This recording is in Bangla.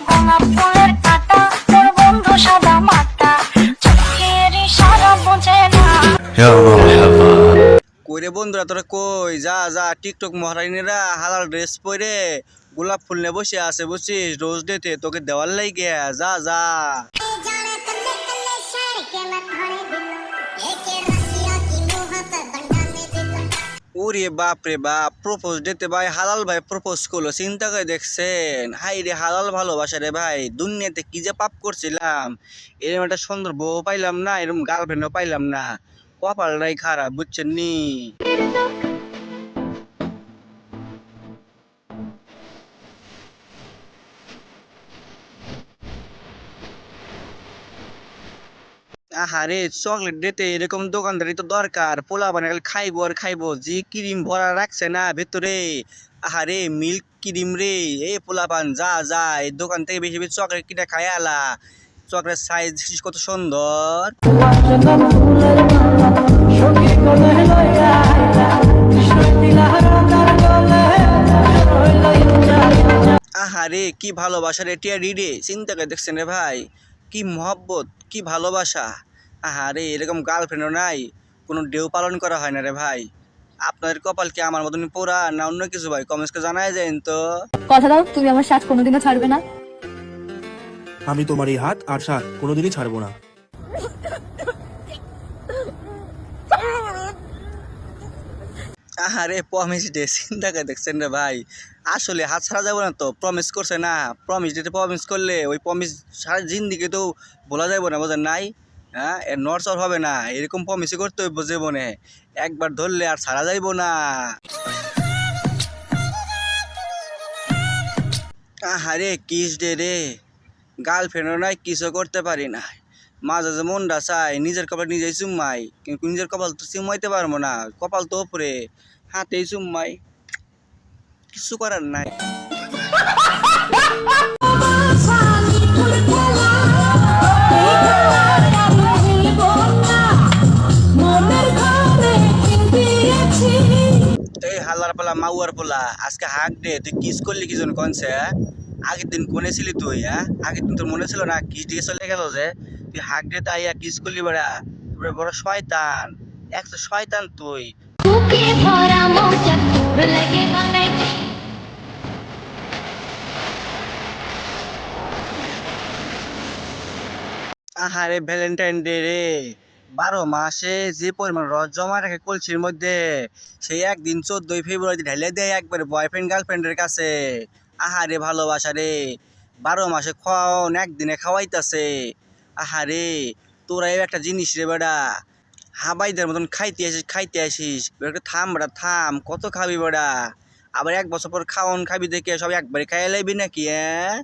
গোলাপ ফুলের কাটা, তোর বন্ধু সাদা মাটা, চোখের ইশারা বোঝে না। কইরে বন্ধুরা তোরা কই যা যা টিকটক মহারানীরা হালাল ড্রেস পরে গোলাপ ফুল নিয়ে বসে আছে বুঝছিস রোজ ডেতে তোকে দেওয়ার লাগে যা যা। ওরে বাপ রে বাপ প্রপোজ ডেতে ভাই হালাল ভাই প্রপোজ করলো চিন্তা করে দেখছেন হাই রে হালাল ভালোবাসা রে ভাই দুনিয়াতে কি যে পাপ করছিলাম এরকম একটা সুন্দর বউ পাইলাম না এরকম গার্লফ্রেন্ডও পাইলাম না কপালটাই খারাপ বুঝছেন নি। আহারে চকলেট দিতে এরকম দোকানদারি তো দরকার পোলা বানালে খাইবো আর খাইবো যে ক্রিম ভরা রাখছে না ভেতরে আহারে মিল্ক ক্রিম রে এ পোলা পান যা যা এই দোকান থেকে বেশি বেশি চকলেট কিনে খাই আলা চকলেট সাইজ কত সুন্দর। আহারে কি ভালোবাসা রে টিয়ারি রে চিন্তা করে দেখছেন রে ভাই কি মহব্বত কি ভালোবাসা। আহারে এরকম গার্লফ্রেন্ডও নাই কোনো ডেউ পালন করা হয় না রে ভাই। আপনাদের কপাল কি আমার মতন পোড়া না অন্য কিছু ভাই কমেন্টসকে জানাই যায় তো। কথা দাও তুমি আমার সাথ কোনোদিনও ছাড়বে না। আমি তোমার এই হাত আর সাথ কোনোদিনই ছাড়বো না। আহারে প্রমিস ডে চিন্তা করে দেখছেন রে ভাই আসলে হাত ছাড়া যাবো না তো প্রমিস করছে না প্রমিস ডেতে প্রমিস করলে ওই প্রমিস সারা জিন্দিগি তো বলা যাবো না বোঝেন নাই। হ্যাঁ এর নড়চড় হবে না এরকম প্রমিসই করতে হইব জীবনে একবার ধরলে আর ছাড়া যাইবো না। আহারে কিস ডে রে গার্লফ্রেন্ডও নাই কিছু করতে পারি না মাঝে যে মনটা চাই নিজের কপাল নিজেই চুম্মাই কিন্তু নিজের কপাল তো চুম্মাইতে পারবো না কপাল তো ওপরে হাতেই চুম্মাই কিছু করার নাই। এই হাল্লার পোলা মাউয়ার পোলা আজকে হাক দে তুই কিস করলি কি জন কনছে আগের দিন কোনে ছিলি তুই হ্যাঁ আগের দিন তোর মনে ছিল না কিস দিয়ে চলে গেল যে তুই হাক দে তাই কিস করলি বেড়া বড় শয়তান একটা শয়তান তুই। বুকে ভরা মৌজা তোর লাগে অনেক। আহারে ভ্যালেন্টাইন ডে রে 12 মাসে যে পরিমাণ রস জমা রাখে কলসির মধ্যে সেই একদিন 14 ফেব্রুয়ারি ঢেলে দেয় একবারে বয়ফ্রেন্ড গার্লফ্রেন্ডের কাছে। আহারে ভালোবাসা রে 12 মাসে খাওয়ান একদিনে খাওয়াইতাছে। আহারে তোরা একটা জিনিস রে বেড়া হাবাইদের মতন খাইতে আসিস বেটা থাম বেড়া থাম কত খাবি বেড়া আবার 1 বছর পর খাওয়ান খাবি দেখে সব একবারে খাইয়ে লাইবি নাকি হ্যাঁ।